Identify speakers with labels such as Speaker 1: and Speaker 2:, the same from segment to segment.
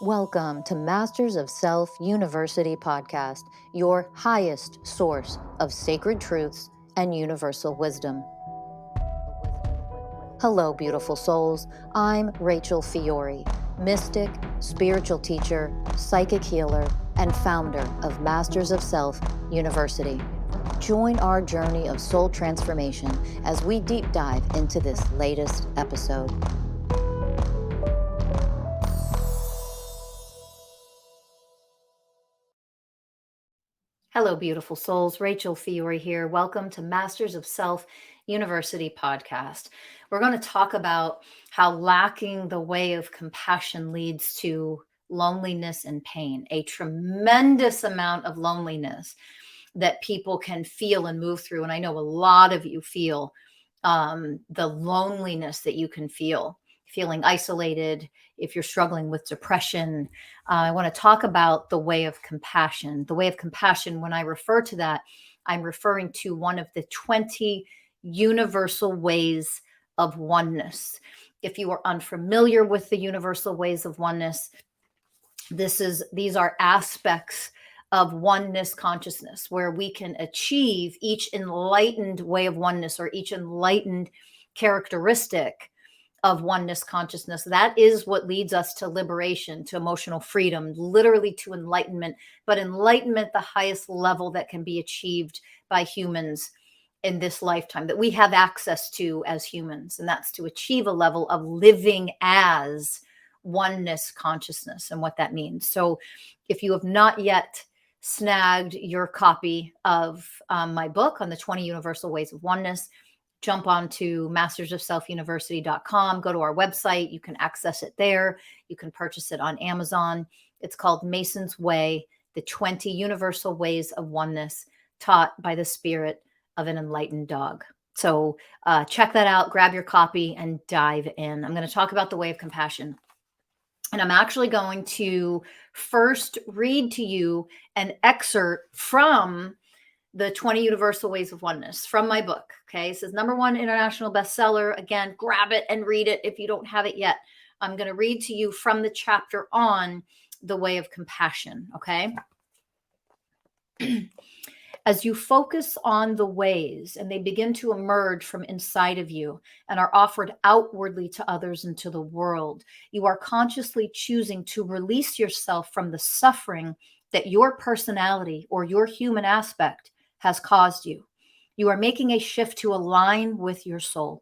Speaker 1: Welcome to Masters of Self University podcast, your highest source of sacred truths and universal wisdom. Hello, beautiful souls. I'm Rachel Fiori, mystic, spiritual teacher, psychic healer, and founder of Masters of Self University. Join our journey of soul transformation as we deep dive into this latest episode. Hello, beautiful souls. Rachel Fiori here. Welcome to Masters of Self University podcast. We're going to talk about how lacking the way of compassion leads to loneliness and pain, a tremendous amount of loneliness that people can feel and move through. And I know a lot of you feel the loneliness that you can feel, feeling isolated. If you're struggling with depression, I want to talk about the way of compassion. The way of compassion, when I refer to that, I'm referring to one of the 20 universal ways of oneness. If you are unfamiliar with the universal ways of oneness, these are aspects of oneness consciousness where we can achieve each enlightened way of oneness or each enlightened characteristic of oneness consciousness. That is what leads us to liberation, to emotional freedom, literally to enlightenment, but enlightenment, the highest level that can be achieved by humans in this lifetime, that we have access to as humans. And that's to achieve a level of living as oneness consciousness and what that means. So if you have not yet snagged your copy of my book on the 20 Universal Ways of Oneness, jump on to mastersofselfuniversity.com, go to our website. You can access it there. You can purchase it on Amazon. It's called Mason's Way, the 20 Universal Ways of Oneness taught by the spirit of an enlightened dog. So check that out, grab your copy and dive in. I'm going to talk about the way of compassion. And I'm actually going to first read to you an excerpt from the 20 Universal Ways of Oneness from my book. Okay. It says #1 international bestseller. Again, grab it and read it if you don't have it yet. I'm going to read to you from the chapter on the way of compassion. Okay. As you focus on the ways and they begin to emerge from inside of you and are offered outwardly to others and to the world, you are consciously choosing to release yourself from the suffering that your personality or your human aspect has caused you. You are making a shift to align with your soul.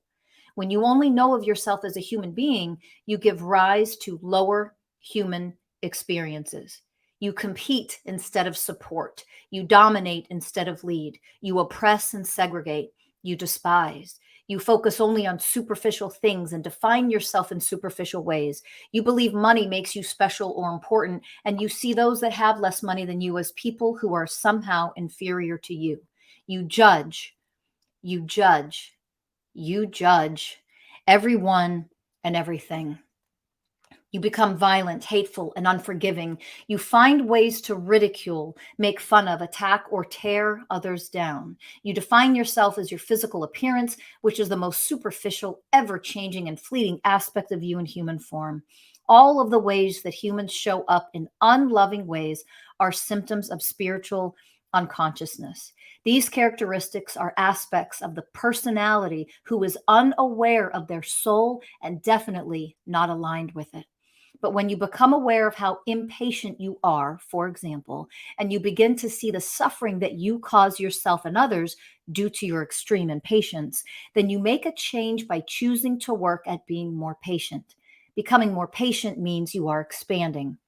Speaker 1: When you only know of yourself as a human being, you give rise to lower human experiences. You compete instead of support. You dominate instead of lead. You oppress and segregate. You despise. You focus only on superficial things and define yourself in superficial ways. You believe money makes you special or important, and you see those that have less money than you as people who are somehow inferior to you. You judge. You judge. You judge everyone and everything. You become violent, hateful, and unforgiving. You find ways to ridicule, make fun of, attack, or tear others down. You define yourself as your physical appearance, which is the most superficial, ever-changing, and fleeting aspect of you in human form. All of the ways that humans show up in unloving ways are symptoms of spiritual unconsciousness. These characteristics are aspects of the personality who is unaware of their soul and definitely not aligned with it. But when you become aware of how impatient you are, for example, and you begin to see the suffering that you cause yourself and others due to your extreme impatience, then you make a change by choosing to work at being more patient. Becoming more patient means you are expanding.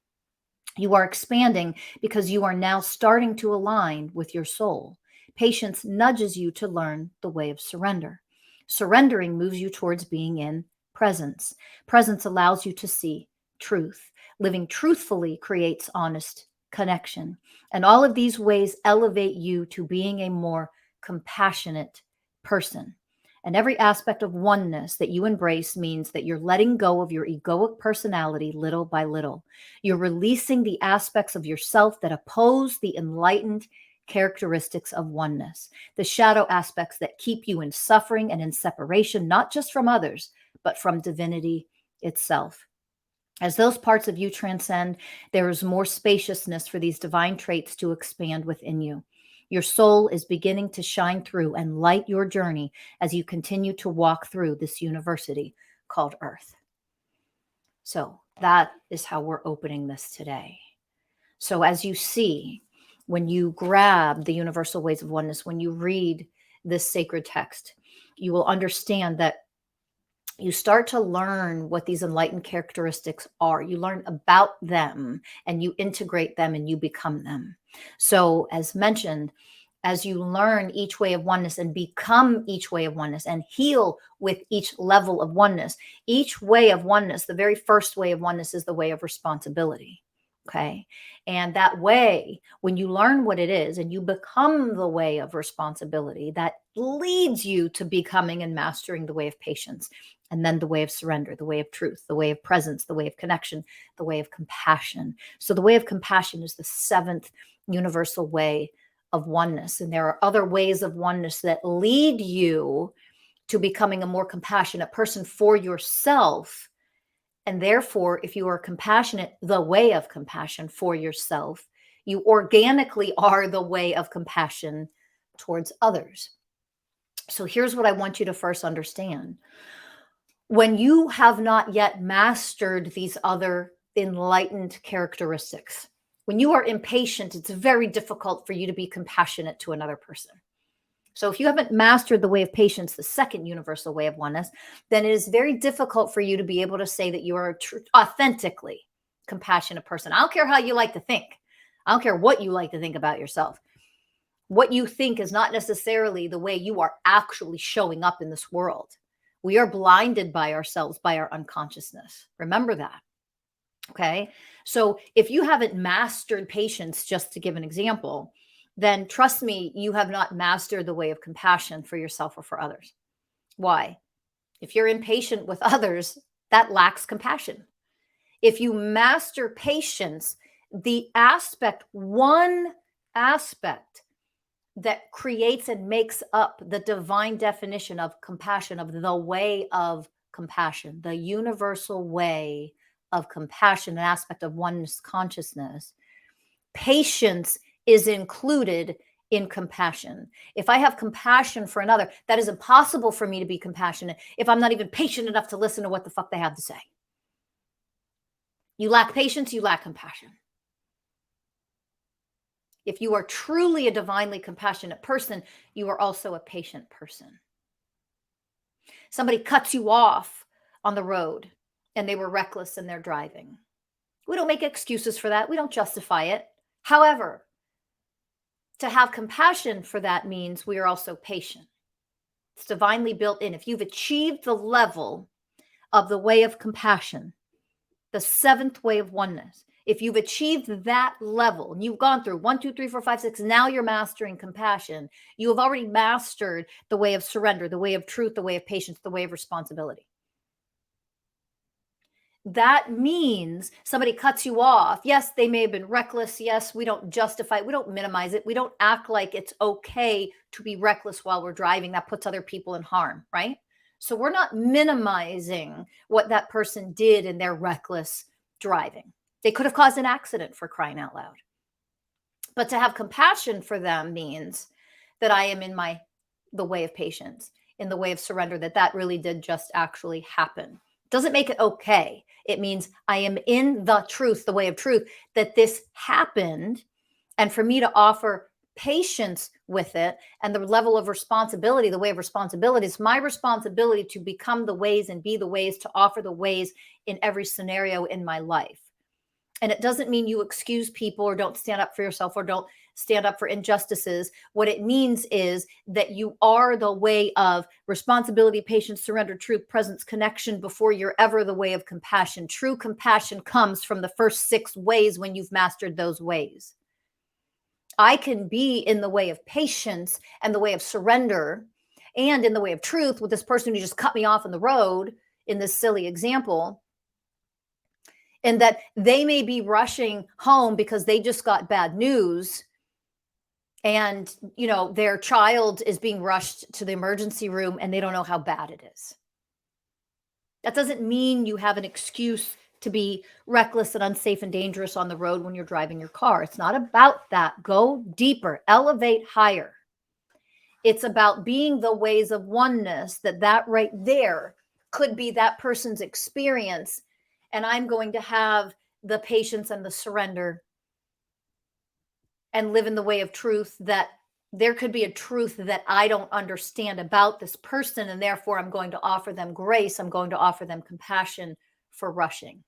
Speaker 1: You are expanding because you are now starting to align with your soul. Patience nudges you to learn the way of surrender. Surrendering moves you towards being in presence. Presence allows you to see truth. Living truthfully creates honest connection. And all of these ways elevate you to being a more compassionate person. And every aspect of oneness that you embrace means that you're letting go of your egoic personality little by little. You're releasing the aspects of yourself that oppose the enlightened characteristics of oneness, the shadow aspects that keep you in suffering and in separation, not just from others, but from divinity itself. As those parts of you transcend, there is more spaciousness for these divine traits to expand within you. Your soul is beginning to shine through and light your journey as you continue to walk through this university called Earth. So that is how we're opening this today. So as you see, when you grab the Universal Ways of Oneness, when you read this sacred text, you will understand that you start to learn what these enlightened characteristics are. You learn about them and you integrate them and you become them. So, as mentioned, as you learn each way of oneness and become each way of oneness and heal with each level of oneness, each way of oneness, the very first way of oneness is the way of responsibility. Okay. And that way, when you learn what it is and you become the way of responsibility, that leads you to becoming and mastering the way of patience. And then the way of surrender, the way of truth, the way of presence, the way of connection, the way of compassion. So the way of compassion is the seventh universal way of oneness. And there are other ways of oneness that lead you to becoming a more compassionate person for yourself. And therefore, if you are compassionate, the way of compassion for yourself, you organically are the way of compassion towards others. So here's what I want you to first understand. When you have not yet mastered these other enlightened characteristics, when you are impatient, it's very difficult for you to be compassionate to another person. So if you haven't mastered the way of patience, the second universal way of oneness, then it is very difficult for you to be able to say that you are authentically compassionate person. I don't care how you like to think. I don't care what you like to think about yourself. What you think is not necessarily the way you are actually showing up in this world. We are blinded by ourselves, by our unconsciousness. Remember that. Okay. So if you haven't mastered patience, just to give an example, then trust me, you have not mastered the way of compassion for yourself or for others. Why? If you're impatient with others, that lacks compassion. If you master patience, the one aspect that creates and makes up the divine definition of compassion, of the way of compassion, the universal way of compassion, an aspect of oneness consciousness, patience is included in compassion. If I have compassion for another, that is impossible for me to be compassionate if I'm not even patient enough to listen to what the fuck they have to say. You lack patience, you lack compassion. If you are truly a divinely compassionate person, you are also a patient person. Somebody cuts you off on the road and they were reckless in their driving. We don't make excuses for that. We don't justify it. However, to have compassion for that means we are also patient. It's divinely built in. If you've achieved the level of the way of compassion, the seventh way of oneness, if you've achieved that level and you've gone through 1, 2, 3, 4, 5, 6, now you're mastering compassion, you have already mastered the way of surrender, the way of truth, the way of patience, the way of responsibility. That means somebody cuts you off. Yes, they may have been reckless. Yes, we don't justify it. We don't minimize it. We don't act like it's okay to be reckless while we're driving. That puts other people in harm, right? So we're not minimizing what that person did in their reckless driving. They could have caused an accident, for crying out loud. But to have compassion for them means that I am in the way of patience, in the way of surrender, that really did just actually happen. Doesn't make it okay. It means I am in the truth, the way of truth, that this happened. And for me to offer patience with it and the level of responsibility, the way of responsibility, is my responsibility to become the ways and be the ways, to offer the ways in every scenario in my life. And it doesn't mean you excuse people or don't stand up for yourself or don't stand up for injustices. What it means is that you are the way of responsibility, patience, surrender, truth, presence, connection before you're ever the way of compassion. True compassion comes from the first 6 ways when you've mastered those ways. I can be in the way of patience and the way of surrender and in the way of truth with this person who just cut me off on the road in this silly example. And that they may be rushing home because they just got bad news and, their child is being rushed to the emergency room and they don't know how bad it is. That doesn't mean you have an excuse to be reckless and unsafe and dangerous on the road when you're driving your car. It's not about that. Go deeper, elevate higher. It's about being the ways of oneness, that right there could be that person's experience. And I'm going to have the patience and the surrender and live in the way of truth, that there could be a truth that I don't understand about this person. And therefore, I'm going to offer them grace. I'm going to offer them compassion for rushing.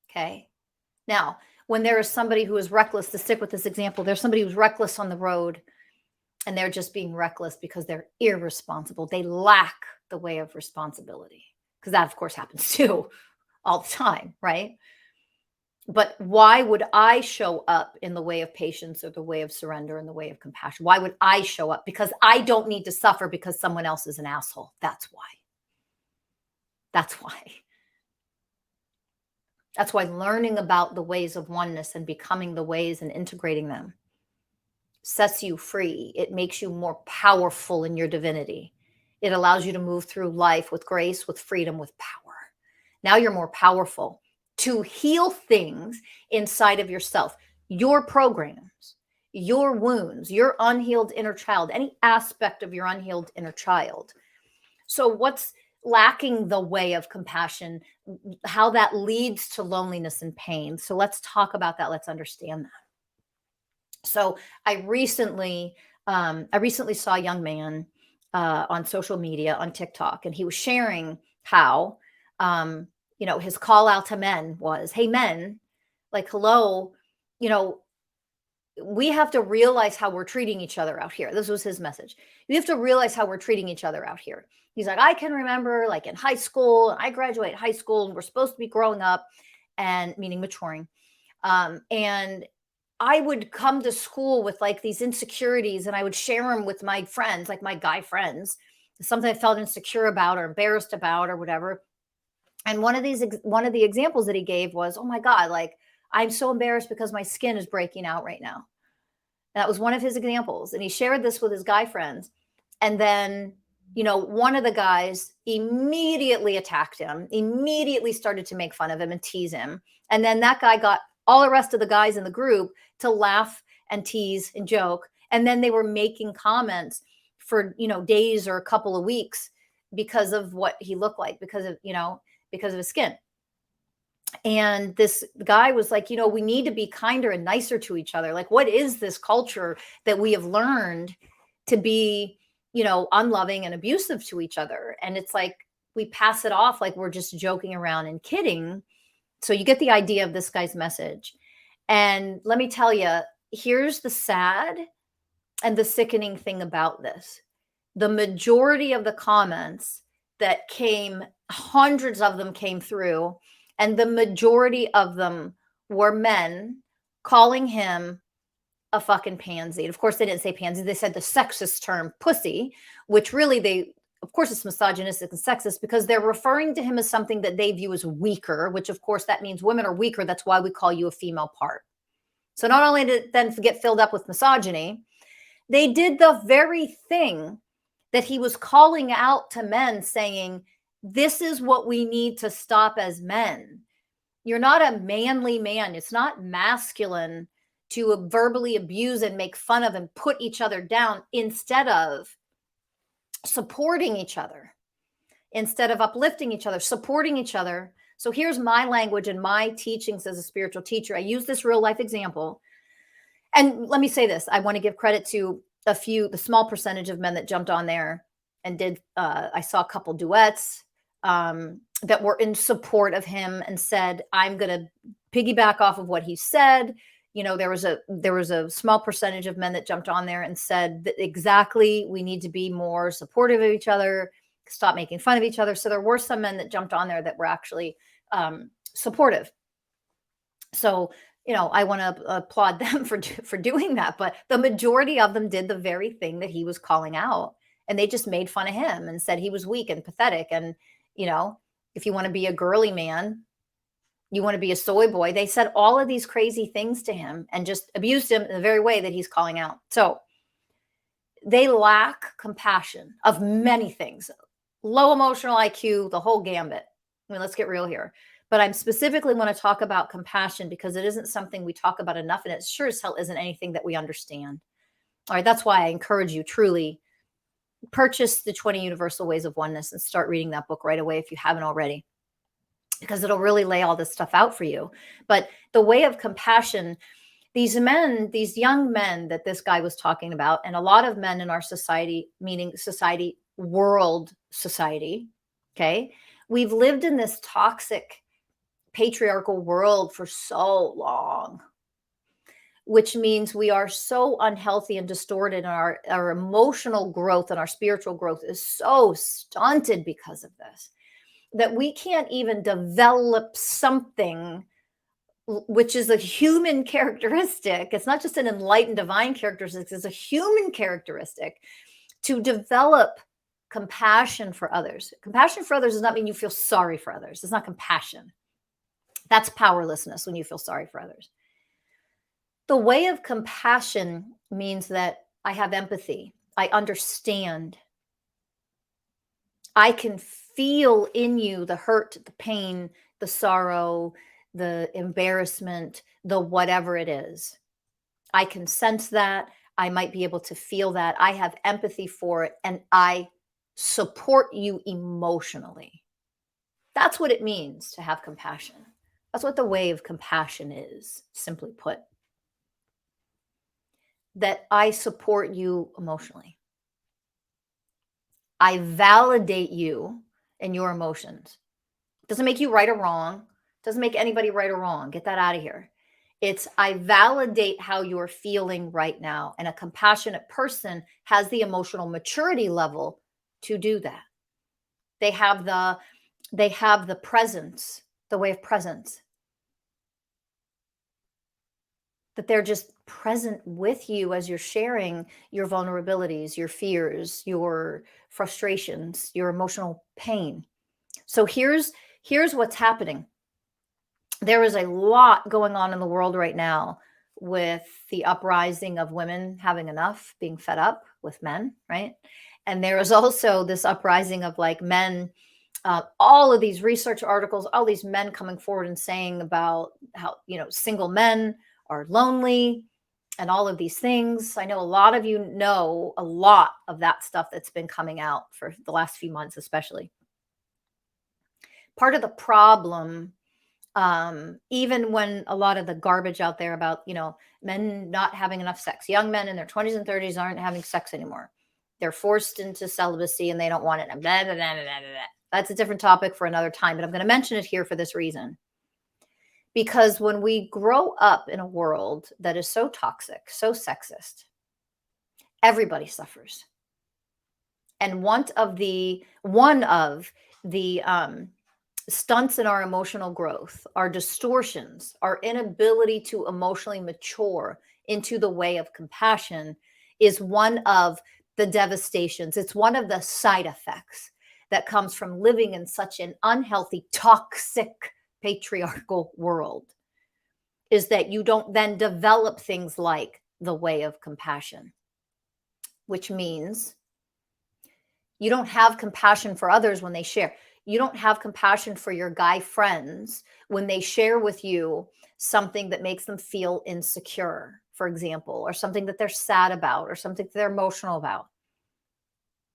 Speaker 1: Okay. Now, when there is somebody who is reckless, to stick with this example, there's somebody who's reckless on the road, and they're just being reckless because they're irresponsible. They lack the way of responsibility, because that, of course, happens too all the time, right? But why would I show up in the way of patience or the way of surrender and the way of compassion? Why would I show up? Because I don't need to suffer because someone else is an asshole. That's why. That's why. That's why learning about the ways of oneness and becoming the ways and integrating them sets you free. It makes you more powerful in your divinity. It allows you to move through life with grace, with freedom, with power. Now you're more powerful to heal things inside of yourself, your programs, your wounds, your unhealed inner child, any aspect of your unhealed inner child. So what's lacking the way of compassion, how that leads to loneliness and pain. So let's talk about that. Let's understand that. So I recently saw a young man on social media, on TikTok, and he was sharing how, his call out to men was, hey, men, like, hello, we have to realize how we're treating each other out here. This was his message. We have to realize how we're treating each other out here. He's like, I can remember like in high school, I graduate high school and we're supposed to be growing up, and meaning maturing. And I would come to school with like these insecurities, and I would share them with my friends, like my guy friends, something I felt insecure about or embarrassed about or whatever. And one of the examples that he gave was, oh my God, like, I'm so embarrassed because my skin is breaking out right now. That was one of his examples. And he shared this with his guy friends. And then, one of the guys immediately attacked him, immediately started to make fun of him and tease him. And then that guy got all the rest of the guys in the group to laugh and tease and joke. And then they were making comments for, days or a couple of weeks because of what he looked like, because of his skin. And this guy was like, we need to be kinder and nicer to each other. Like, what is this culture that we have learned to be, unloving and abusive to each other? And it's like, we pass it off like we're just joking around and kidding. So you get the idea of this guy's message. And let me tell you, here's the sad and the sickening thing about this. The majority of the comments that came, hundreds of them came through, and the majority of them were men calling him a fucking pansy. And of course, they didn't say pansy. They said the sexist term pussy, which really of course, it's misogynistic and sexist because they're referring to him as something that they view as weaker, which of course that means women are weaker. That's why we call you a female part. So not only did it then get filled up with misogyny, they did the very thing that he was calling out to men, saying, this is what we need to stop as men. You're not a manly man. It's not masculine to verbally abuse and make fun of and put each other down instead of supporting each other, instead of uplifting each other, supporting each other. So here's my language and my teachings as a spiritual teacher. I use this real life example. And let me say this. I want to give credit to the small percentage of men that jumped on there and did, I saw a couple duets that were in support of him and said, I'm going to piggyback off of what he said. There was a small percentage of men that jumped on there and said that exactly, we need to be more supportive of each other, stop making fun of each other. So there were some men that jumped on there that were actually supportive. So, I want to applaud them for doing that. But the majority of them did the very thing that he was calling out. And they just made fun of him and said he was weak and pathetic. And, if you want to be a girly man, you want to be a soy boy. They said all of these crazy things to him and just abused him in the very way that he's calling out. So they lack compassion of many things, low emotional IQ, the whole gambit. I mean, let's get real here. But I'm specifically want to talk about compassion because it isn't something we talk about enough, and it sure as hell isn't anything that we understand. All right, that's why I encourage you truly purchase the 20 Universal Ways of Oneness and start reading that book right away if you haven't already, because it'll really lay all this stuff out for you. But the way of compassion, these men, these young men that this guy was talking about, and a lot of men in our society, meaning society, world society, okay, we've lived in this toxic patriarchal world for so long, which means we are so unhealthy and distorted, and our emotional growth and our spiritual growth is so stunted because of this, that we can't even develop something which is a human characteristic. It's not just an enlightened divine characteristic, it's a human characteristic to develop compassion for others. Compassion for others does not mean you feel sorry for others. It's not compassion. That's powerlessness when you feel sorry for others. The way of compassion means that I have empathy. I understand. I can feel in you the hurt, the pain, the sorrow, the embarrassment, the whatever it is. I can sense that. I might be able to feel that. I have empathy for it, and I support you emotionally. That's what it means to have compassion. That's what the way of compassion is, simply put. That I support you emotionally. I validate you and your emotions. Doesn't make you right or wrong. Doesn't make anybody right or wrong. Get that out of here. It's I validate how you're feeling right now. And a compassionate person has the emotional maturity level to do that. They have the presence, the way of presence. That they're just present with you as you're sharing your vulnerabilities, your fears, your frustrations, your emotional pain. So here's what's happening. There is a lot going on in the world right now with the uprising of women having enough, being fed up with men, right? And there is also this uprising of like men, all of these research articles, all these men coming forward and saying about how, single men are lonely and all of these things. I know a lot of you know a lot of that stuff that's been coming out for the last few months, especially. Part of the problem, even when a lot of the garbage out there about, men not having enough sex, young men in their 20s and 30s aren't having sex anymore. They're forced into celibacy and they don't want it. And blah, blah, blah, blah, blah, blah. That's a different topic for another time, but I'm going to mention it here for this reason. Because when we grow up in a world that is so toxic, so sexist, everybody suffers. And one of the stunts in our emotional growth, our distortions, our inability to emotionally mature into the way of compassion is one of the devastations. It's one of the side effects that comes from living in such an unhealthy, toxic, patriarchal world, is that you don't then develop things like the way of compassion, which means you don't have compassion for others when they share. You don't have compassion for your guy friends when they share with you something that makes them feel insecure, for example, or something that they're sad about or something that they're emotional about.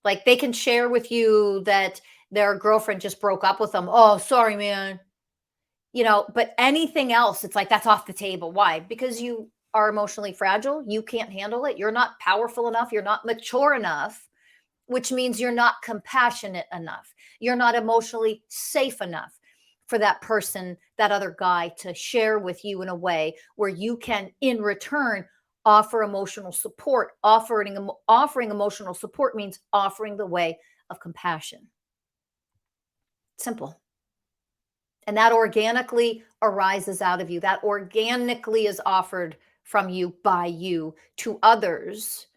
Speaker 1: Like they can share with you that their girlfriend just broke up with them. Oh, sorry, man. But anything else, it's like, that's off the table. Why? Because you are emotionally fragile. You can't handle it. You're not powerful enough. You're not mature enough, which means you're not compassionate enough. You're not emotionally safe enough for that person, that other guy, to share with you in a way where you can, in return, offer emotional support. Offering emotional support means offering the way of compassion. Simple. And that organically arises out of you. That organically is offered from you by you to others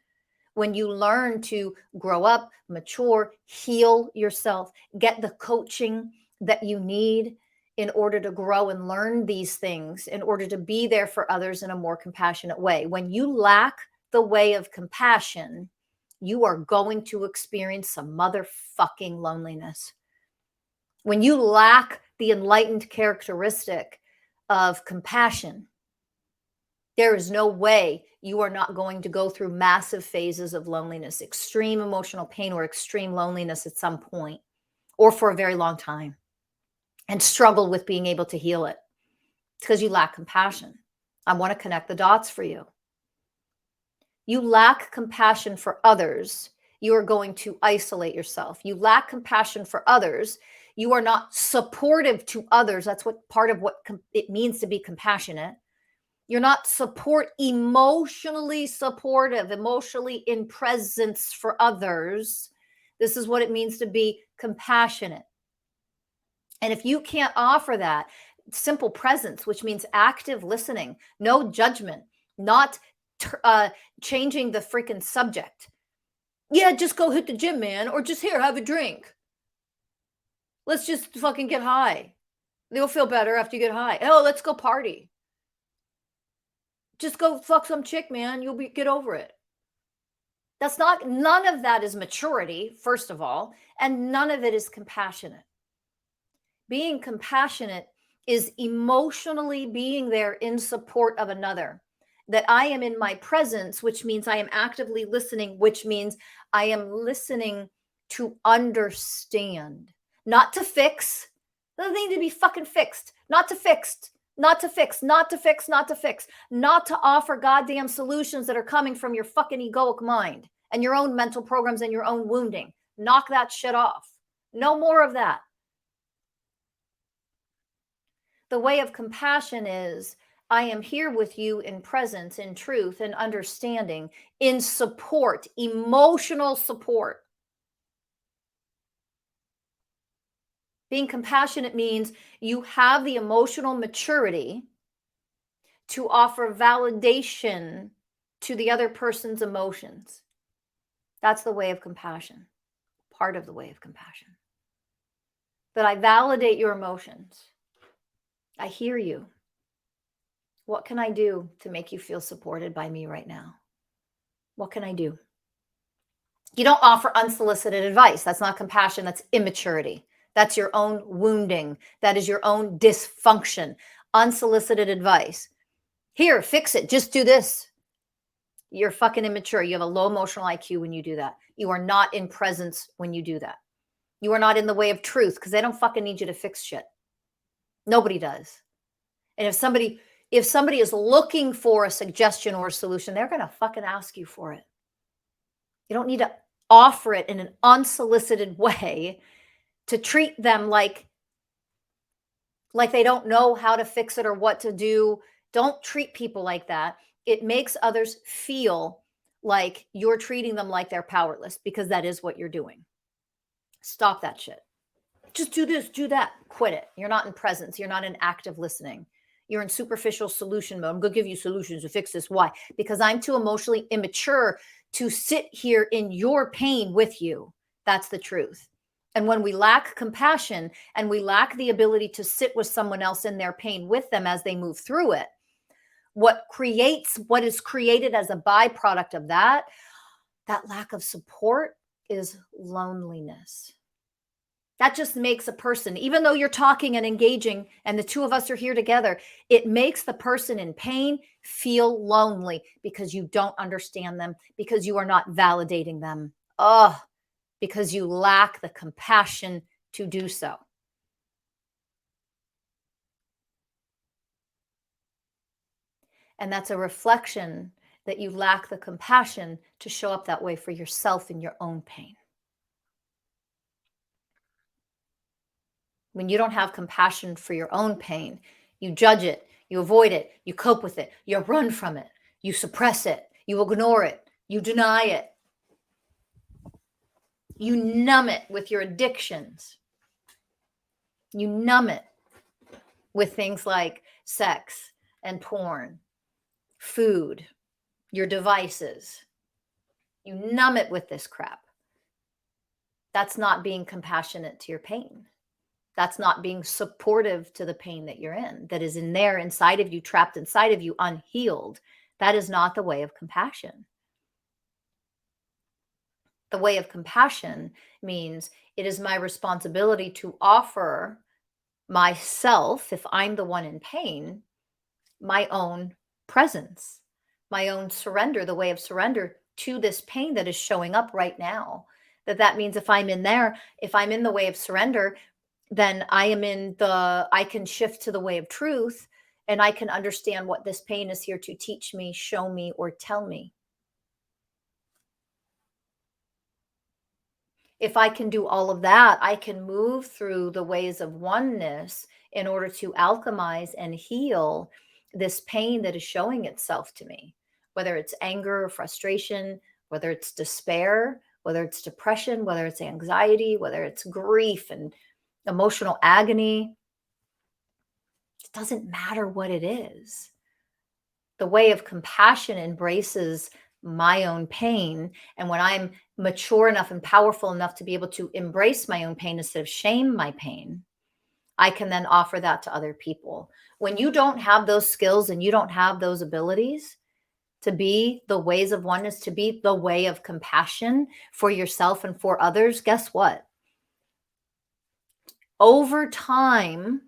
Speaker 1: when you learn to grow up, mature, heal yourself, get the coaching that you need in order to grow and learn these things, in order to be there for others in a more compassionate way. When you lack the way of compassion, you are going to experience some motherfucking loneliness. When you lack the enlightened characteristic of compassion, there is no way you are not going to go through massive phases of loneliness, extreme emotional pain, or extreme loneliness at some point, or for a very long time, and struggle with being able to heal it. It's because you lack compassion. I want to connect the dots for you. You lack compassion for others, you are going to isolate yourself. You lack compassion for others, you are not supportive to others. That's what part of what it means to be compassionate. You're not emotionally supportive, emotionally in presence for others. This is what it means to be compassionate. And if you can't offer that simple presence, which means active listening, no judgment, not changing the freaking subject. Yeah, just go hit the gym, man, or just here, have a drink. Let's just fucking get high. You'll feel better after you get high. Oh, let's go party. Just go fuck some chick, man. You'll get over it. None of that is maturity, first of all, and none of it is compassionate. Being compassionate is emotionally being there in support of another. That I am in my presence, which means I am actively listening, which means I am listening to understand, not to fix. Doesn't need to be fucking fixed, not to fix, not to fix, not to fix, not to fix, not to offer goddamn solutions that are coming from your fucking egoic mind and your own mental programs and your own wounding. Knock that shit off. No more of that. The way of compassion is I am here with you in presence, in truth, in understanding, in support, emotional support. Being compassionate means you have the emotional maturity to offer validation to the other person's emotions. That's the way of compassion, part of the way of compassion. That I validate your emotions. I hear you. What can I do to make you feel supported by me right now? What can I do? You don't offer unsolicited advice. That's not compassion. That's immaturity. That's your own wounding. That is your own dysfunction. Unsolicited advice. Here, fix it. Just do this. You're fucking immature. You have a low emotional IQ when you do that. You are not in presence when you do that. You are not in the way of truth because they don't fucking need you to fix shit. Nobody does. And if somebody is looking for a suggestion or a solution, they're going to fucking ask you for it. You don't need to offer it in an unsolicited way to treat them like they don't know how to fix it or what to do. Don't treat people like that. It makes others feel like you're treating them like they're powerless because that is what you're doing. Stop that shit. Just do this, do that. Quit it. You're not in presence. You're not in active listening. You're in superficial solution mode. I'm going to give you solutions to fix this. Why? Because I'm too emotionally immature to sit here in your pain with you. That's the truth. And when we lack compassion and we lack the ability to sit with someone else in their pain with them as they move through it, what is created as a byproduct of that lack of support is loneliness. That just makes a person, even though you're talking and engaging and the two of us are here together, it makes the person in pain feel lonely because you don't understand them, because you are not validating them. Because you lack the compassion to do so. And that's a reflection that you lack the compassion to show up that way for yourself in your own pain. When you don't have compassion for your own pain, you judge it, you avoid it, you cope with it, you run from it, you suppress it, you ignore it, you deny it. You numb it with your addictions. You numb it with things like sex and porn, food, your devices. You numb it with this crap. That's not being compassionate to your pain. That's not being supportive to the pain that you're in, that is in there inside of you, trapped inside of you, unhealed. That is not the way of compassion. The way of compassion means it is my responsibility to offer myself, if I'm the one in pain, my own presence, my own surrender, the way of surrender to this pain that is showing up right now. That means if I'm in there, if I'm in the way of surrender, then I can shift to the way of truth, and I can understand what this pain is here to teach me, show me, or tell me. If I can do all of that, I can move through the ways of oneness in order to alchemize and heal this pain that is showing itself to me, whether it's anger or frustration, whether it's despair, whether it's depression, whether it's anxiety, whether it's grief and emotional agony. It doesn't matter what it is. The way of compassion embraces my own pain. And when I'm mature enough and powerful enough to be able to embrace my own pain instead of shame my pain, I can then offer that to other people. When you don't have those skills and you don't have those abilities to be the ways of oneness, to be the way of compassion for yourself and for others, guess what? Over time,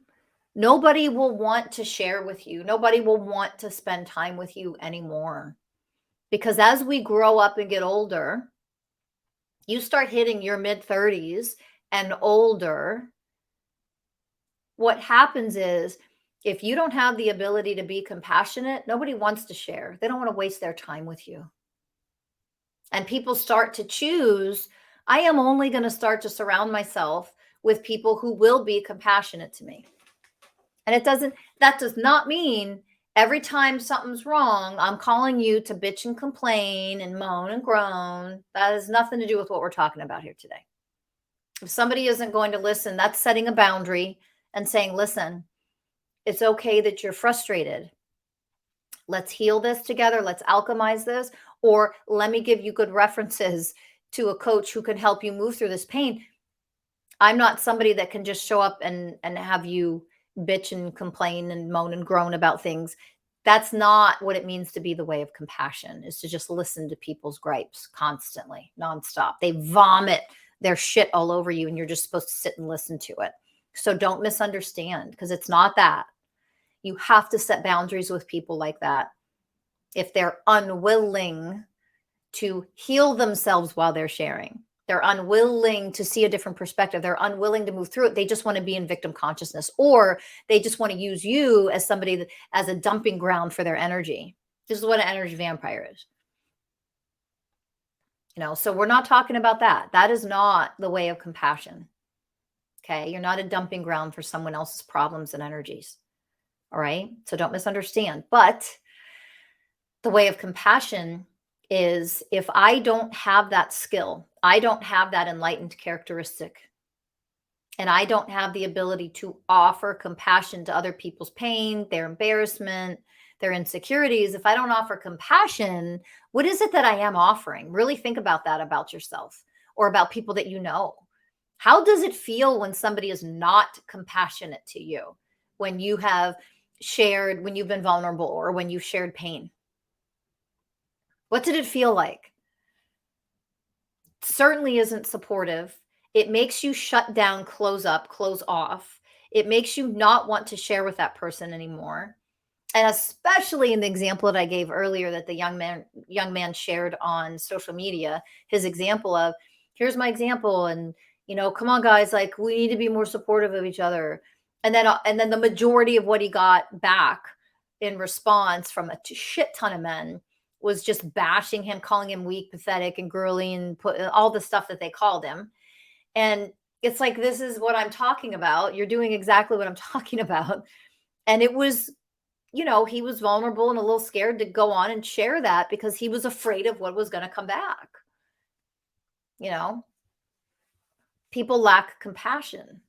Speaker 1: nobody will want to share with you. Nobody will want to spend time with you anymore. Because as we grow up and get older, you start hitting your mid-30s and older, what happens is if you don't have the ability to be compassionate, nobody wants to share. They don't want to waste their time with you. And people start to choose, I am only going to start to surround myself with people who will be compassionate to me. And that does not mean every time something's wrong, I'm calling you to bitch and complain and moan and groan. That has nothing to do with what we're talking about here today. If somebody isn't going to listen, that's setting a boundary and saying, listen, it's okay that you're frustrated. Let's heal this together. Let's alchemize this. Or let me give you good references to a coach who can help you move through this pain. I'm not somebody that can just show up and have you bitch and complain and moan and groan about things. That's not what it means to be the way of compassion, is to just listen to people's gripes constantly, nonstop. They vomit their shit all over you and you're just supposed to sit and listen to it. So don't misunderstand, because it's not that. You have to set boundaries with people like that. If they're unwilling to heal themselves while they're sharing, they're unwilling to see a different perspective, they're unwilling to move through it, they just want to be in victim consciousness, or they just want to use you as somebody as a dumping ground for their energy. This is what an energy vampire is. So we're not talking about that. That is not the way of compassion. Okay. You're not a dumping ground for someone else's problems and energies. All right. So don't misunderstand. But the way of compassion is, if I don't have that skill, I don't have that enlightened characteristic, and I don't have the ability to offer compassion to other people's pain, their embarrassment, their insecurities. If I don't offer compassion, what is it that I am offering? Really think about that about yourself or about people that you know. How does it feel when somebody is not compassionate to you, when you have shared, when you've been vulnerable, or when you've shared pain? What did it feel like? Certainly isn't supportive. It makes you shut down, close up, close off. It makes you not want to share with that person anymore. And especially in the example that I gave earlier, that the young man shared on social media, his example of, here's my example, and come on guys, like, we need to be more supportive of each other. And then the majority of what he got back in response from a shit ton of men was just bashing him, calling him weak, pathetic, and girly, and put all the stuff that they called him. And it's like, this is what I'm talking about. You're doing exactly what I'm talking about. And it was, he was vulnerable and a little scared to go on and share that because he was afraid of what was going to come back. People lack compassion.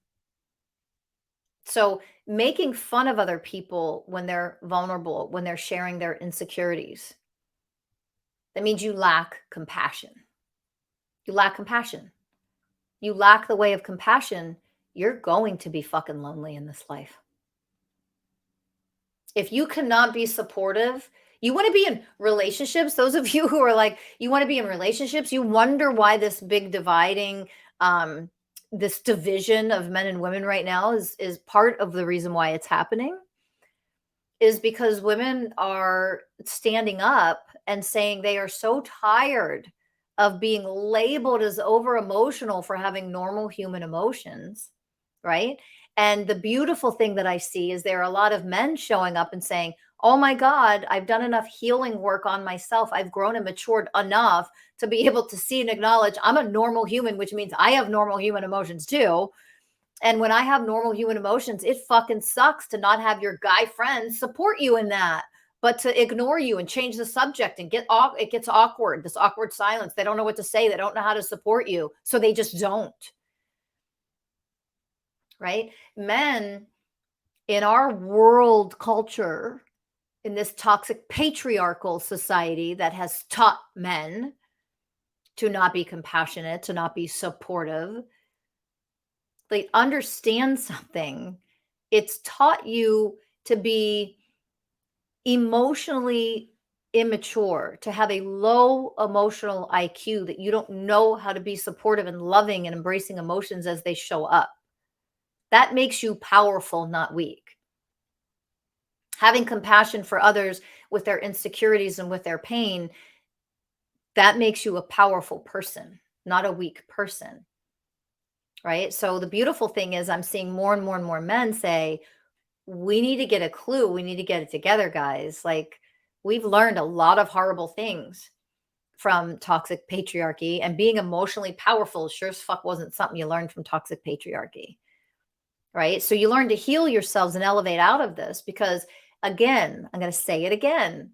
Speaker 1: So making fun of other people when they're vulnerable, when they're sharing their insecurities, that means you lack compassion. You lack compassion. You lack the way of compassion. You're going to be fucking lonely in this life. If you cannot be supportive, you want to be in relationships. Those of you who are like, you want to be in relationships, you wonder why this big dividing this division of men and women right now is part of the reason why it's happening, is because women are standing up and saying they are so tired of being labeled as over emotional for having normal human emotions, right? And the beautiful thing that I see is there are a lot of men showing up and saying, oh my God, I've done enough healing work on myself. I've grown and matured enough to be able to see and acknowledge I'm a normal human, which means I have normal human emotions too. And when I have normal human emotions, it fucking sucks to not have your guy friends support you in that, but to ignore you and change the subject and it gets awkward, this awkward silence. They don't know what to say. They don't know how to support you. So they just don't. Right? Men in our world culture, in this toxic patriarchal society that has taught men to not be compassionate, to not be supportive, they understand something. It's taught you to be emotionally immature, to have a low emotional IQ, that you don't know how to be supportive and loving and embracing emotions as they show up. That makes you powerful, not weak. Having compassion for others with their insecurities and with their pain, that makes you a powerful person, not a weak person. Right? So the beautiful thing is I'm seeing more and more and more men say, we need to get a clue. We need to get it together, guys. Like, we've learned a lot of horrible things from toxic patriarchy, and being emotionally powerful sure as fuck wasn't something you learned from toxic patriarchy. Right? So you learn to heal yourselves and elevate out of this, because again, I'm going to say it again.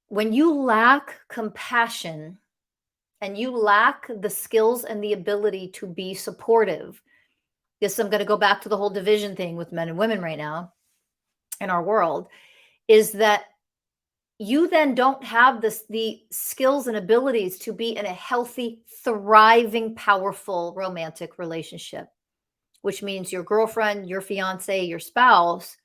Speaker 1: When you lack compassion and you lack the skills and the ability to be supportive, this, I'm going to go back to the whole division thing with men and women right now in our world, is that you then don't have the skills and abilities to be in a healthy, thriving, powerful romantic relationship, which means your girlfriend, your fiance, your spouse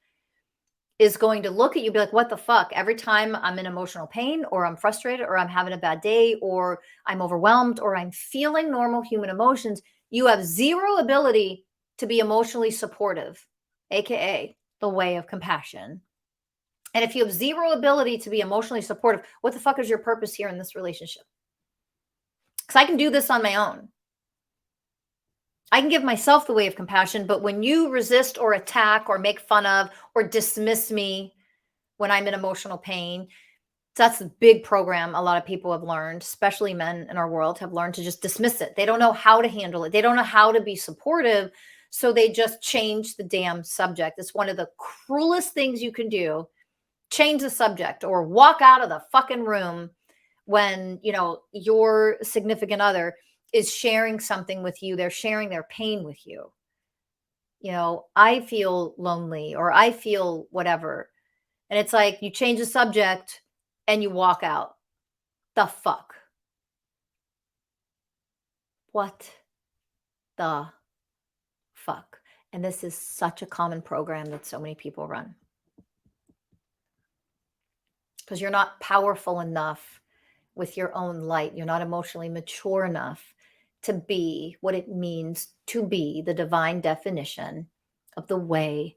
Speaker 1: is going to look at you and be like, what the fuck? Every time I'm in emotional pain, or I'm frustrated, or I'm having a bad day, or I'm overwhelmed, or I'm feeling normal human emotions, you have zero ability to be emotionally supportive, AKA the way of compassion. And if you have zero ability to be emotionally supportive, what the fuck is your purpose here in this relationship? Because I can do this on my own. I can give myself the way of compassion, but when you resist or attack or make fun of or dismiss me when I'm in emotional pain, that's a big program a lot of people have learned, especially men in our world have learned to just dismiss it. They don't know how to handle it. They don't know how to be supportive. So they just change the damn subject. It's one of the cruelest things you can do. Change the subject or walk out of the fucking room when, your significant other is sharing something with you. They're sharing their pain with you. I feel lonely, or I feel whatever. And it's like you change the subject and you walk out. The fuck? What the fuck? And this is such a common program that so many people run. Because you're not powerful enough with your own light. You're not emotionally mature enough to be what it means to be the divine definition of the way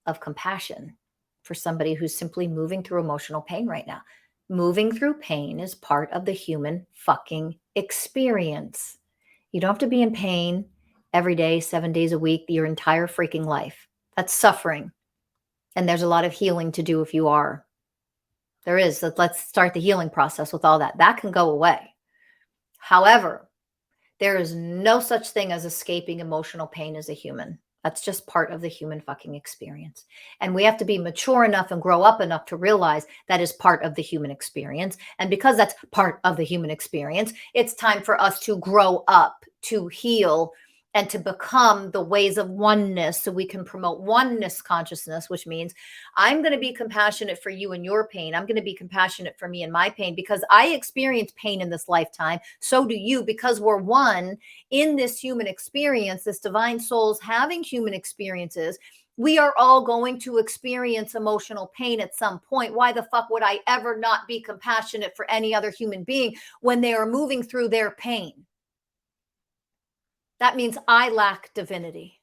Speaker 1: of compassion for somebody who's simply moving through emotional pain right now. Moving through pain is part of the human fucking experience. You don't have to be in pain every day, 7 days a week, your entire freaking life. That's suffering. And there's a lot of healing to do if you are. There is. So let's start the healing process with all that. That can go away. However, there is no such thing as escaping emotional pain as a human. That's just part of the human fucking experience. And we have to be mature enough and grow up enough to realize that is part of the human experience. And because that's part of the human experience, it's time for us to grow up, to heal, and to become the ways of oneness, so we can promote oneness consciousness, which means I'm going to be compassionate for you and your pain. I'm going to be compassionate for me and my pain, because I experienced pain in this lifetime. So do you, because we're one in this human experience, this divine souls having human experiences. We are all going to experience emotional pain at some point. Why the fuck would I ever not be compassionate for any other human being when they are moving through their pain? That means I lack divinity.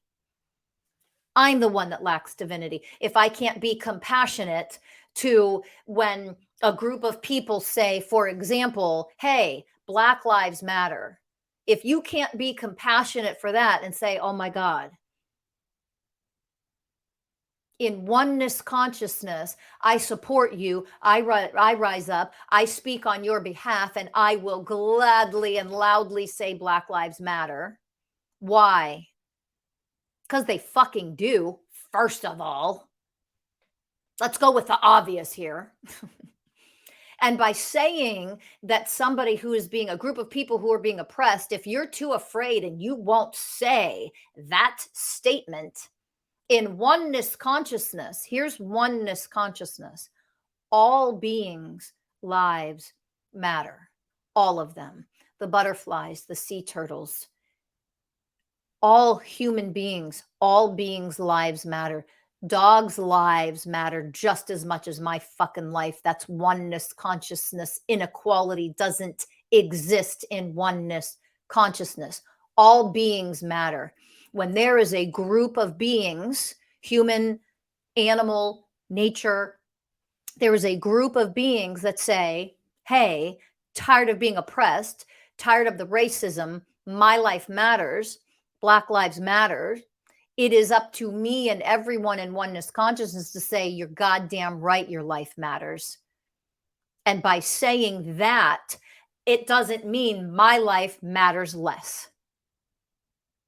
Speaker 1: I'm the one that lacks divinity. If I can't be compassionate to when a group of people say, for example, hey, Black Lives Matter. If you can't be compassionate for that and say, oh my God, in oneness consciousness, I support you. I rise up. I speak on your behalf, and I will gladly and loudly say Black Lives Matter. Why? Because they fucking do, first of all. Let's go with the obvious here. And by saying that somebody who is being a group of people who are being oppressed, if you're too afraid and you won't say that statement in oneness consciousness, here's oneness consciousness. All beings' lives matter. All of them. The butterflies, the sea turtles, all human beings, all beings' lives matter. Dogs' lives matter just as much as my fucking life. That's oneness consciousness. Inequality doesn't exist in oneness consciousness. All beings matter. When there is a group of beings, human, animal, nature, there is a group of beings that say, hey, tired of being oppressed, tired of the racism, my life matters, Black Lives Matter. It is up to me and everyone in oneness consciousness to say, you're goddamn right, your life matters. And by saying that, it doesn't mean my life matters less.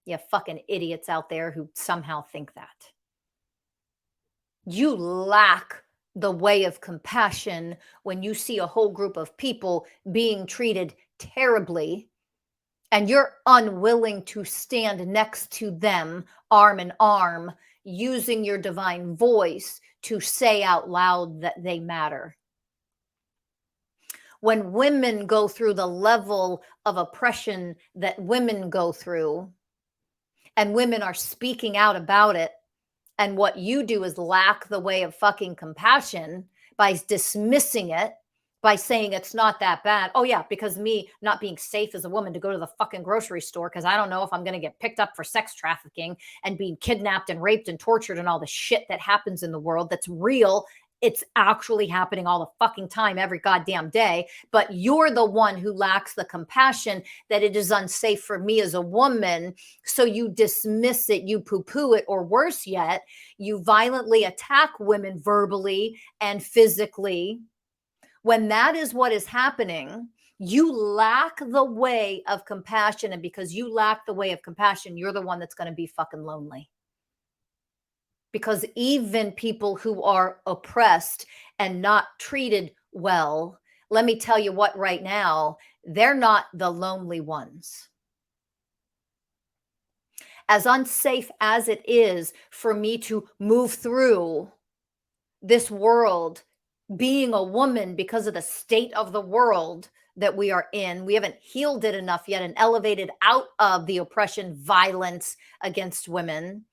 Speaker 1: You fucking idiots out there who somehow think that. You lack the way of compassion when you see a whole group of people being treated terribly and you're unwilling to stand next to them arm in arm, using your divine voice to say out loud that they matter. When women go through the level of oppression that women go through, and women are speaking out about it, and what you do is lack the way of fucking compassion by dismissing it, by saying it's not that bad. Oh, yeah, because me not being safe as a woman to go to the fucking grocery store because I don't know if I'm going to get picked up for sex trafficking and being kidnapped and raped and tortured and all the shit that happens in the world that's real. It's actually happening all the fucking time, every goddamn day. But you're the one who lacks the compassion that it is unsafe for me as a woman. So you dismiss it, you poo poo it, or worse yet, you violently attack women verbally and physically. When that is what is happening, you lack the way of compassion. And because you lack the way of compassion, you're the one that's going to be fucking lonely. Because even people who are oppressed and not treated well, let me tell you what, right now, they're not the lonely ones. As unsafe as it is for me to move through this world being a woman because of the state of the world that we are in, we haven't healed it enough yet and elevated out of the oppression, violence against women,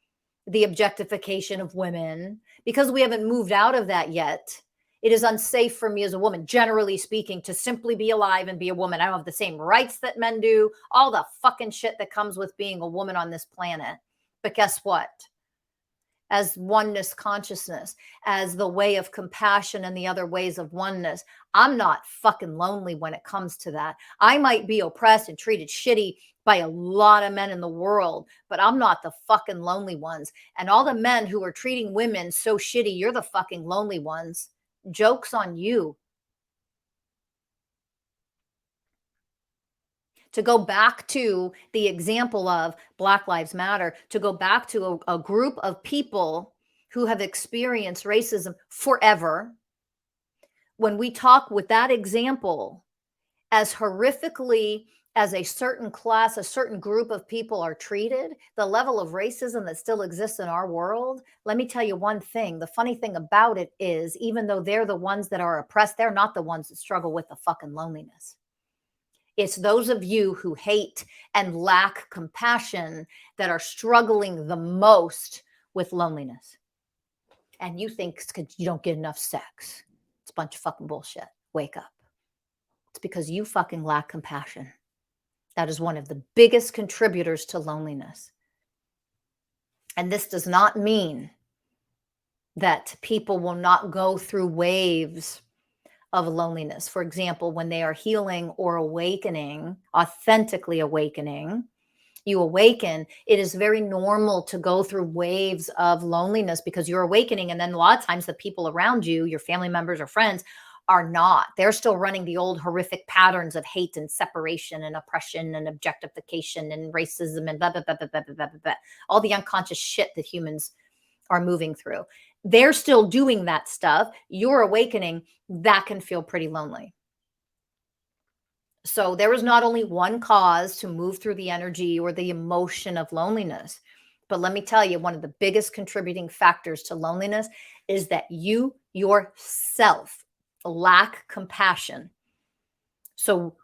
Speaker 1: the objectification of women, because we haven't moved out of that yet. It is unsafe for me as a woman, generally speaking, to simply be alive and be a woman. I don't have the same rights that men do, all the fucking shit that comes with being a woman on this planet. But guess what? As oneness consciousness, as the way of compassion and the other ways of oneness, I'm not fucking lonely when it comes to that. I might be oppressed and treated shitty by a lot of men in the world, but I'm not the fucking lonely ones. And all the men who are treating women so shitty, you're the fucking lonely ones. Joke's on you. To go back to the example of Black Lives Matter, to go back to a group of people who have experienced racism forever, when we talk with that example, as horrifically as a certain class, a certain group of people are treated, the level of racism that still exists in our world, let me tell you one thing. The funny thing about it is, even though they're the ones that are oppressed, they're not the ones that struggle with the fucking loneliness. It's those of you who hate and lack compassion that are struggling the most with loneliness. And you think it's because you don't get enough sex. It's a bunch of fucking bullshit. Wake up. It's because you fucking lack compassion. That is one of the biggest contributors to loneliness. And this does not mean that people will not go through waves of loneliness. For example, when they are healing or awakening, authentically awakening, you awaken, it is very normal to go through waves of loneliness because you're awakening. And then a lot of times the people around you, your family members or friends, are not. They're still running the old horrific patterns of hate and separation and oppression and objectification and racism and blah, blah, blah, blah, blah, blah, blah, blah. All the unconscious shit that humans are moving through. They're still doing that stuff. You're awakening. That can feel pretty lonely. So there is not only one cause to move through the energy or the emotion of loneliness, but let me tell you, one of the biggest contributing factors to loneliness is that you yourself lack compassion. So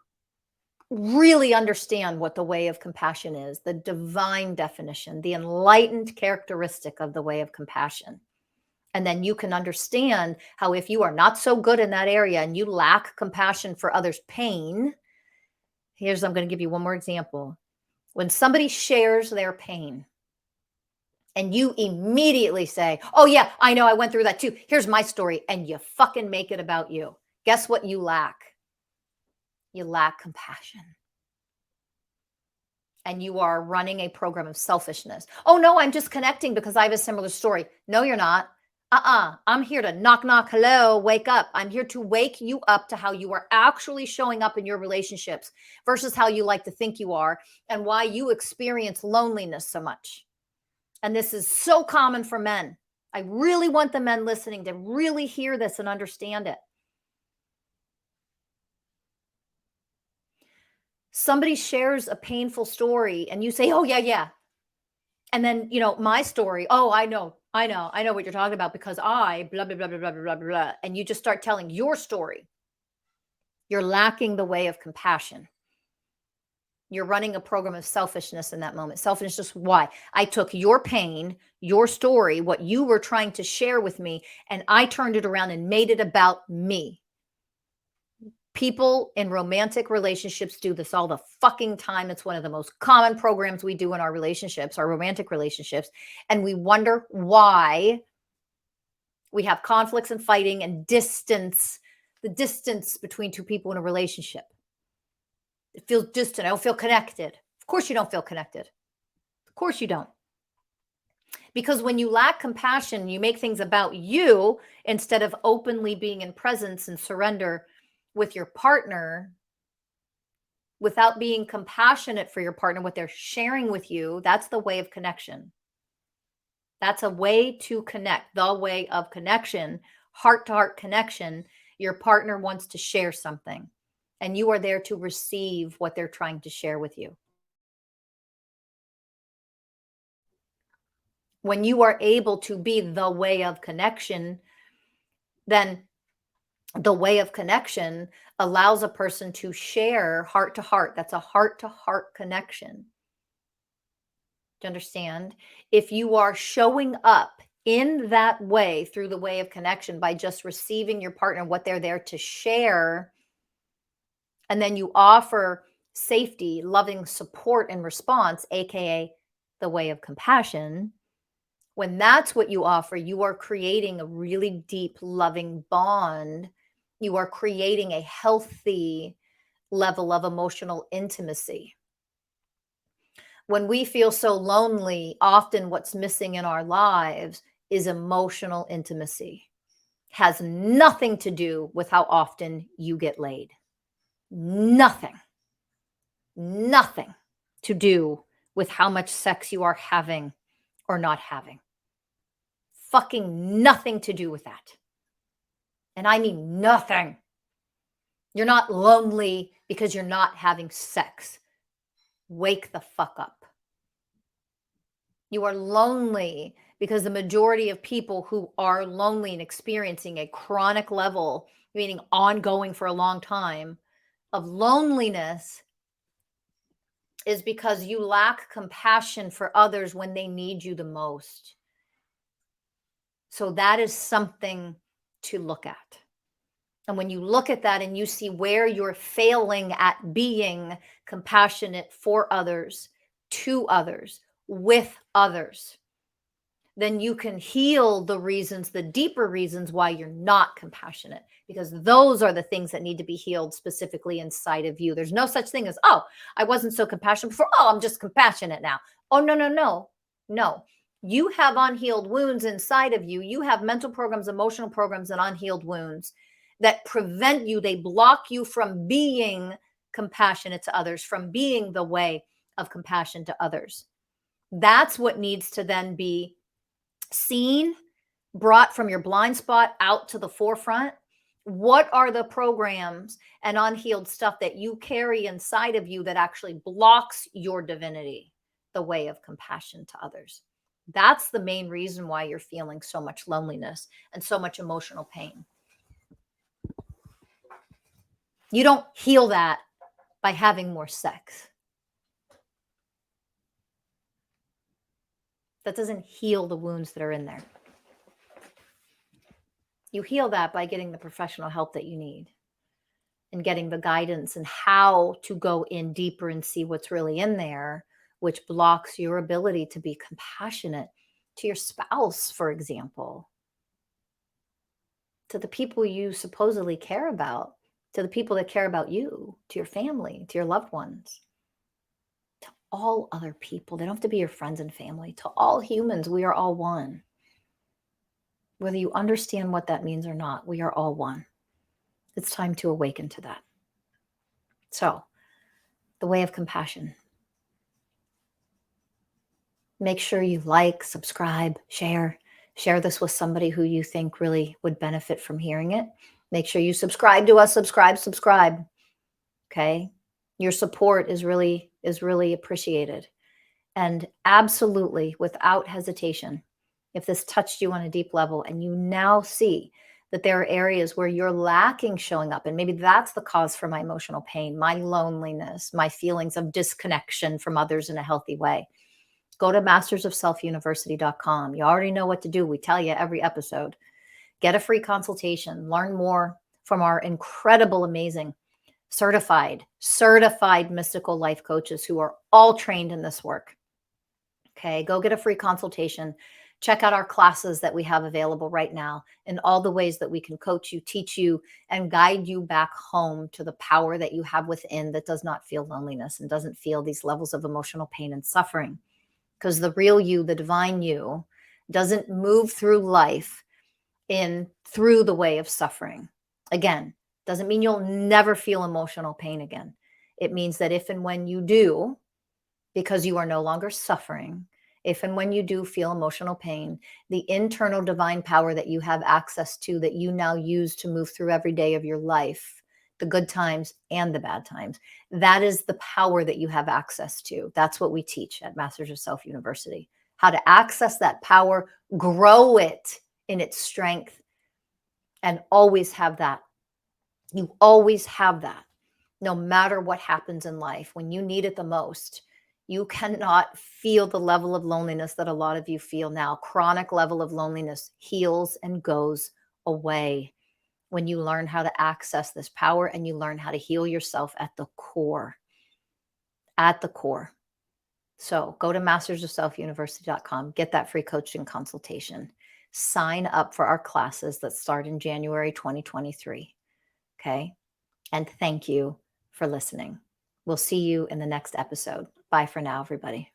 Speaker 1: really understand what the way of compassion is, the divine definition, the enlightened characteristic of the way of compassion. And then you can understand how if you are not so good in that area and you lack compassion for others' pain, I'm going to give you one more example. When somebody shares their pain and you immediately say, oh yeah, I know, I went through that too. Here's my story. And you fucking make it about you. Guess what you lack? You lack compassion. And you are running a program of selfishness. Oh no, I'm just connecting because I have a similar story. No, you're not. I'm here to knock, knock, hello, wake up. I'm here to wake you up to how you are actually showing up in your relationships versus how you like to think you are and why you experience loneliness so much. And this is so common for men. I really want the men listening to really hear this and understand it. Somebody shares a painful story and you say, oh yeah, yeah. And then, my story, oh, I know what you're talking about because I blah, blah, blah, blah, blah, blah, blah, blah. And you just start telling your story. You're lacking the way of compassion. You're running a program of selfishness in that moment. Selfishness, why? I took your pain, your story, what you were trying to share with me, and I turned it around and made it about me. People in romantic relationships do this all the fucking time. It's one of the most common programs we do in our relationships, our romantic relationships. And we wonder why we have conflicts and fighting and distance, the distance between two people in a relationship. It feels distant. I don't feel connected. Of course you don't feel connected. Of course you don't. Because when you lack compassion, you make things about you instead of openly being in presence and surrender with your partner without being compassionate for your partner, what they're sharing with you. That's the way of connection. That's a way to connect, the way of connection, heart-to-heart connection. Your partner wants to share something, and you are there to receive what they're trying to share with you. When you are able to be the way of connection, then the way of connection allows a person to share heart to heart. That's a heart to heart connection. Do you understand? If you are showing up in that way through the way of connection by just receiving your partner, what they're there to share, and then you offer safety, loving support and response, AKA the way of compassion, when that's what you offer, you are creating a really deep, loving bond. You are creating a healthy level of emotional intimacy. When we feel so lonely, often what's missing in our lives is emotional intimacy. Has nothing to do with how often you get laid. Nothing to do with how much sex you are having or not having. Fucking nothing to do with that. And I mean nothing. You're not lonely because you're not having sex. Wake the fuck up. You are lonely because the majority of people who are lonely and experiencing a chronic level, meaning ongoing for a long time, of loneliness is because you lack compassion for others when they need you the most. So that is something to look at. And when you look at that and you see where you're failing at being compassionate for others, to others, with others, then you can heal the reasons, the deeper reasons why you're not compassionate, because those are the things that need to be healed specifically inside of you. There's no such thing as, oh, I wasn't so compassionate before. Oh, I'm just compassionate now. Oh, no, no, no, no. You have unhealed wounds inside of you. You have mental programs, emotional programs, and unhealed wounds that prevent you. They block you from being compassionate to others, from being the way of compassion to others. That's what needs to then be seen, brought from your blind spot out to the forefront. What are the programs and unhealed stuff that you carry inside of you that actually blocks your divinity, the way of compassion to others? That's the main reason why you're feeling so much loneliness and so much emotional pain. You don't heal that by having more sex. That doesn't heal the wounds that are in there. You heal that by getting the professional help that you need and getting the guidance and how to go in deeper and see what's really in there, which blocks your ability to be compassionate to your spouse, for example, to the people you supposedly care about, to the people that care about you, to your family, to your loved ones, to all other people. They don't have to be your friends and family. To all humans, we are all one. Whether you understand what that means or not, we are all one. It's time to awaken to that. So, the way of compassion. Make sure you like, subscribe, share. Share this with somebody who you think really would benefit from hearing it. Make sure you subscribe to us. Subscribe. Okay? Your support is really appreciated. And absolutely, without hesitation, if this touched you on a deep level and you now see that there are areas where you're lacking showing up, and maybe that's the cause for my emotional pain, my loneliness, my feelings of disconnection from others in a healthy way, go to mastersofselfuniversity.com. You already know what to do. We tell you every episode. Get a free consultation. Learn more from our incredible, amazing, certified mystical life coaches who are all trained in this work. Okay, go get a free consultation. Check out our classes that we have available right now in all the ways that we can coach you, teach you, and guide you back home to the power that you have within that does not feel loneliness and doesn't feel these levels of emotional pain and suffering. Because the real you, the divine you, doesn't move through life through the way of suffering. Again, doesn't mean you'll never feel emotional pain again. It means that if and when you do, because you are no longer suffering, if and when you do feel emotional pain, the internal divine power that you have access to, that you now use to move through every day of your life, the good times and the bad times, that is the power that you have access to. That's what we teach at Masters of Self University, how to access that power, grow it in its strength, and always have that. You always have that, no matter what happens in life. When you need it the most, you cannot feel the level of loneliness that a lot of you feel now. Chronic level of loneliness heals and goes away when you learn how to access this power and you learn how to heal yourself at the core. At the core. So go to mastersofselfuniversity.com, get that free coaching consultation. Sign up for our classes that start in January 2023. Okay? And thank you for listening. We'll see you in the next episode. Bye for now, everybody.